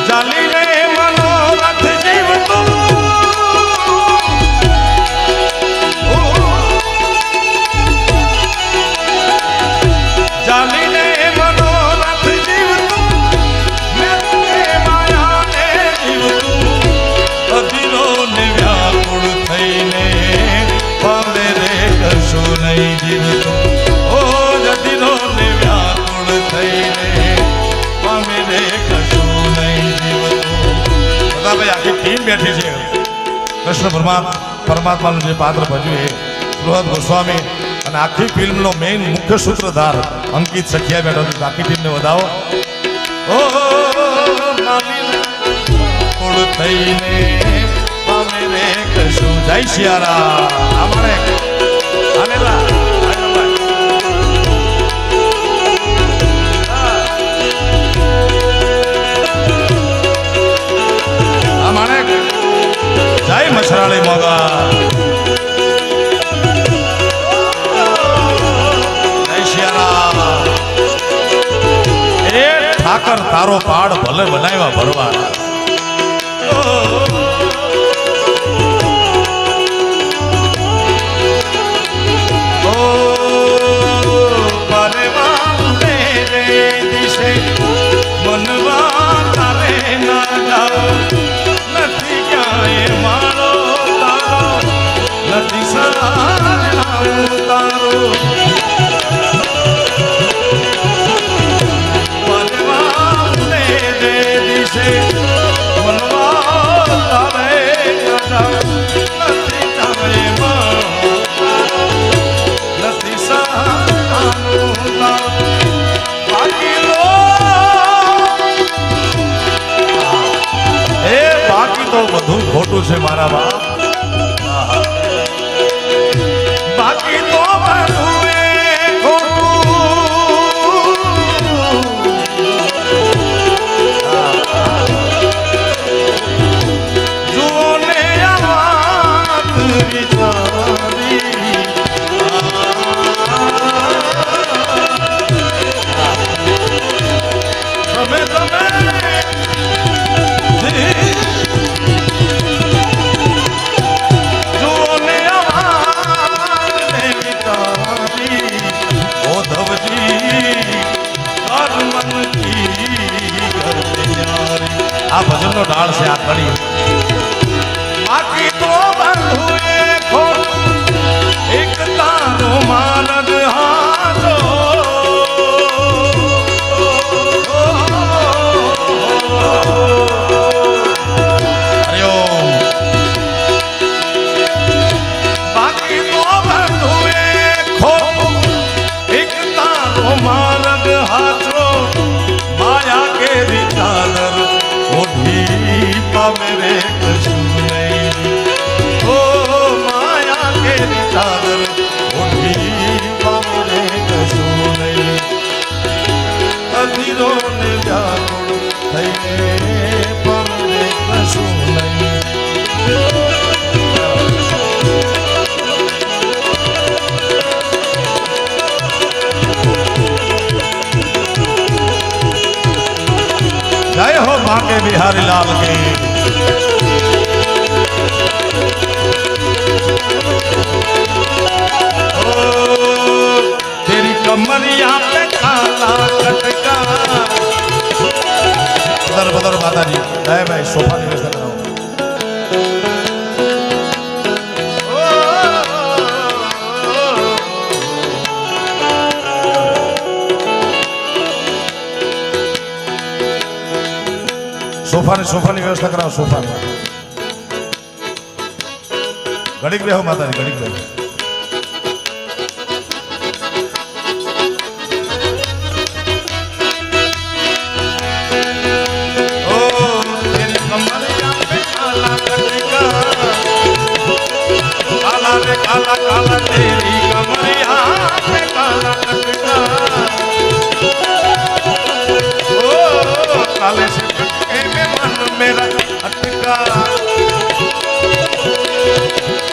ચાલીને મનોરથ જીવતું ચાલીને મનોરથ જીવતું માયાને જીવતું અધીરો ને વ્યાકુળ થઈને પામે રે કશું નહીં જીવતું ઓ અધીરો ને વ્યાકુળ થઈને પામે રે કશું નહીં જીવતું બધા ભાઈ આખી ટીમ બેઠી છે કૃષ્ણ પરમાત્માનું જે પાત્ર ભજ્યું એ બૃહદ ગોસ્વામી અને આખી ફિલ્મનો મેઇન મુખ્ય સૂત્રધાર અંકિત સખિયા બેઠો છે આખી ટીમને વધાવો ઓ માલી થઈને પામે રે કશું જય શિયારામ અમારે આનેલા અમારે જય મછરાળી મોગા ઠાકર તારો પાડ ભલે બનાવ્યા ભરવા મનવા તારે ના જાઓ નથી ક્યાંય મારો તારો નથી સારું તારો બધું ખોટું છે મારા બાપ બાકી તો બધું જુઓ ને વાત વિચારી આ ભજનનો ઢાળ છે આ કડી બાકી તો બંધુ એક તારો માનદ હાથો હરિઓમ બાકી તો બંધુ એક તારો માનદ હાથો માયા કે વિચાર मेरे कશું नहीं ओ माया के चादर ओढ़ी मेरे कશું नहीं अधीरो ने व्याकुળ થઈને मेरे कશું नहीं जय हो बांके बिहारी लाल की तेरी कमरिया पे काला कटका बदर माता जी जय भाई सोफा की व्यवस्था कराओ सोफा की व्यवस्था कराओ सोफा घड़ीक बेहो माता जी घड़ीक बेहो काला काला तेरी कमरिया पे काला कटका ओ काले से कटके में मन मेरा अटका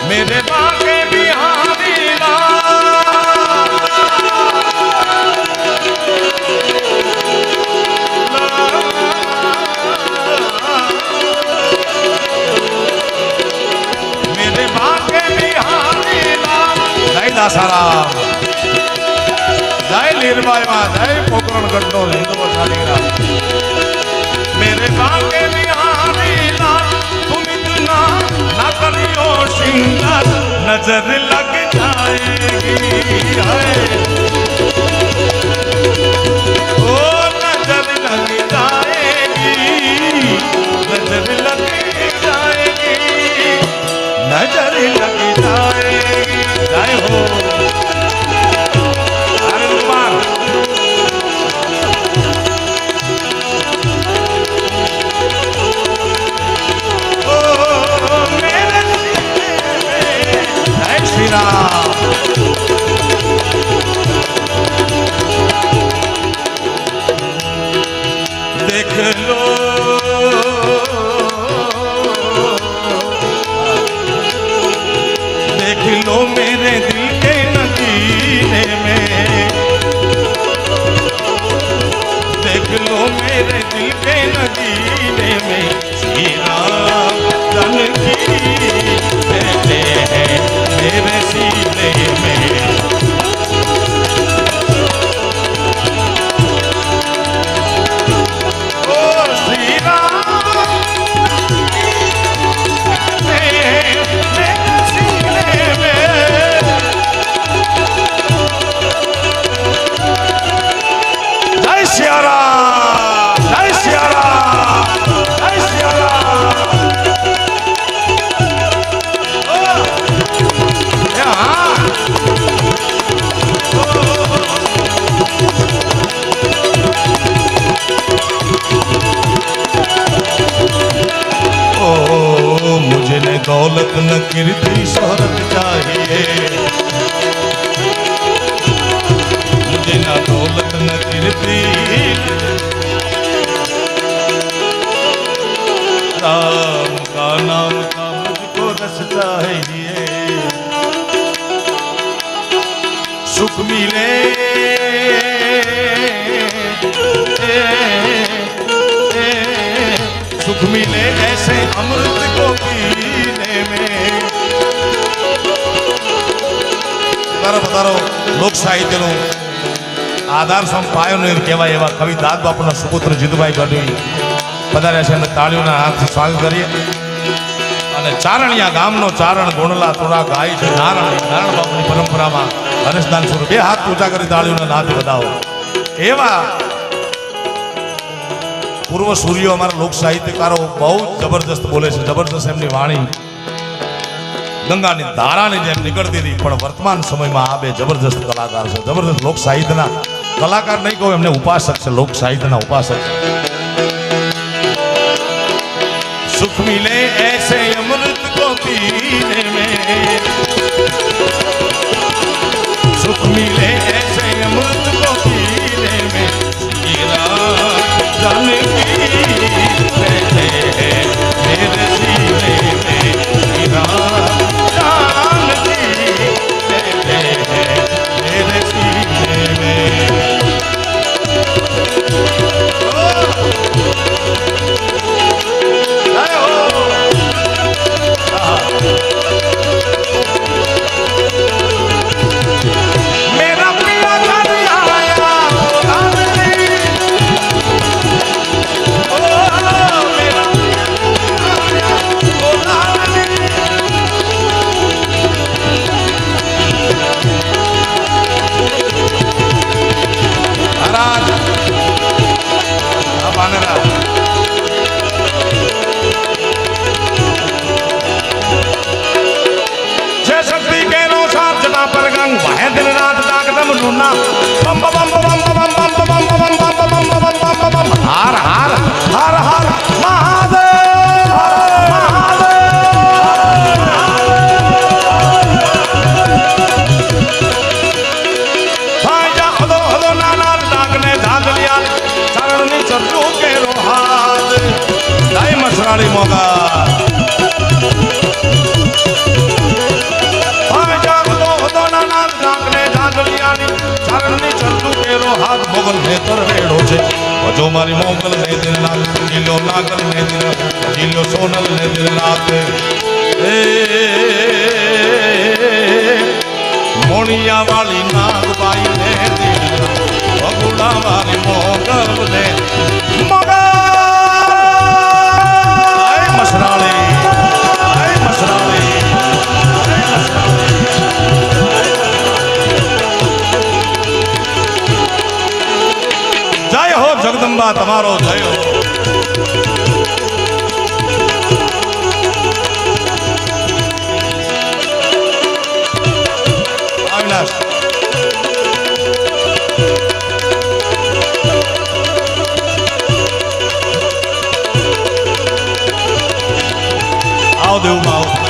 मेरे बागे भी દાસારામ, જય લીરબાઈ માં, જય પોકરણ ગઢનો હિન્દુ શાલીગ્રામ. मेरे बागे बिहारी लाल तुम इतना ना करियो श्रृंगार, नजर लग जाएगी हाय, ओ नजर लग जाएगी, नजर लग जाएगी, नजर लग जाएगी. जय हो देख लो देख लो मेरे दिल के नगीने में, देख लो मेरे दिल के नगीने में, श्री राम जानकी बैठे हैं मेरे सीने में. ओ श्री राम बैठे हैं मेरे सीने में. जय सिया राम, जय सिया राम, जय सिया राम. मुझे न दौलत न कीर्ति शोहरत चाहिए, मुझे न दौलत न कीर्ति, राम का नाम का मुझको रस चाहिए. सुख मिले सुख मिले ऐसे अमृत को पीने में. लोक साहित्य नो आधार सम पायो ने कहेवाय एवा कवि दाद बापूना सुपुत्र જીતુભાઈ ગઢવી પધાર્યા છે અને તાળીઓના હાથથી સ્વાગત કરીએ. અને ચારણિયા ગામનો ચારણ ગુણલા તોડા ગાય છે નારાયણ બાપુની પરંપરામાં હરેશદાન સ્વરૂપ બે હાથ ઊંચા કરી તાળીઓના નાદ વધાવો. એવા પૂર્વ સૂર્યો અમારા લોક સાહિત્યકારો બહુ જબરજસ્ત બોલે છે, જબરજસ્ત એમની વાણી ગંગાની ધારાની જેમ નીકળતી હતી. પણ વર્તમાન સમયમાં આ બે જબરજસ્ત કલાકાર છે, જબરજસ્ત લોક સાહિત્યના કલાકાર નહીં કહું, એમને ઉપાસક છે, લોક સાહિત્યના ઉપાસક છે. સુખ મિલે ऐसे अमृत को पीने में, सुख मिले ऐसे अमृत को पीने में, श्री राम जानकी बैठे हैं मेरे सीने में, श्री राम जानकी बैठे हैं मेरे सीने में. हार हार हार हार महादेव मसराड़ी मोगा हाथ मोगल ने तरवेड़ो छे जो मारी मोगल ने दिन रात जिलो नागल ने दिन जिलो सोनल ने दिन रात ધોણિયા વાળી નાગબાઈ ને ભગુડા વાળી મોગલ ને મસરાળી મસરાળી જય હો જગદંબા તમારો જય હો અવિનાશ આવો દેવમાં આવો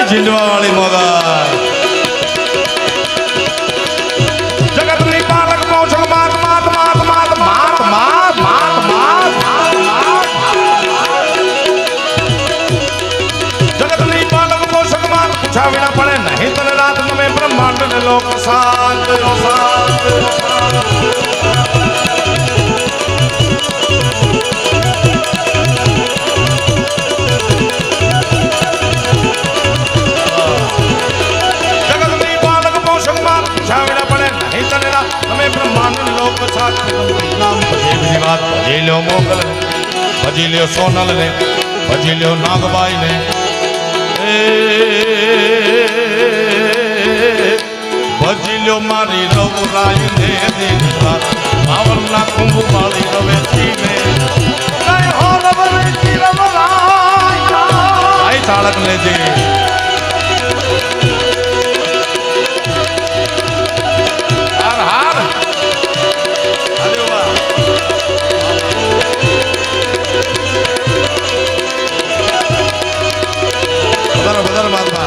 झिंडवा वाली मोगर जगत नी पालक मौसम मात मात मात मात मात मात मात मात जगत नी पालक मौसम मात पूछा बिना पड़े नहीं तन रात में ब्रह्मांड ने लोक शांत भजी लो मोगल ने भजी लो सोनल ने भजी लो नागबाई ने भजी लो मारी रवराई ने दिन रात मावल ना कुंभ वाली रवेची में जय हो रवेची रवराई आई चालक ने जी बदर महात्मा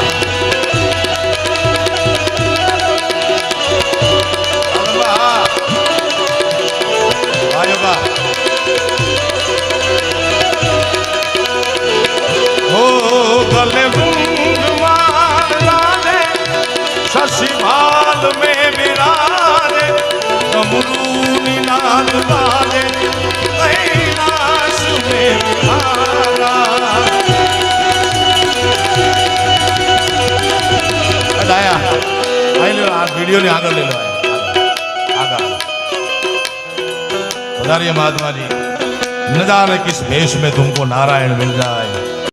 हो गले शशि भाल में विराजे डमरू नाद बाजे कैलाश में विहारा आया आई लो आज वीडियो ने आगे ले लो आगा महात्मा जी न जाने किस भेष में तुमको नारायण मिल जाए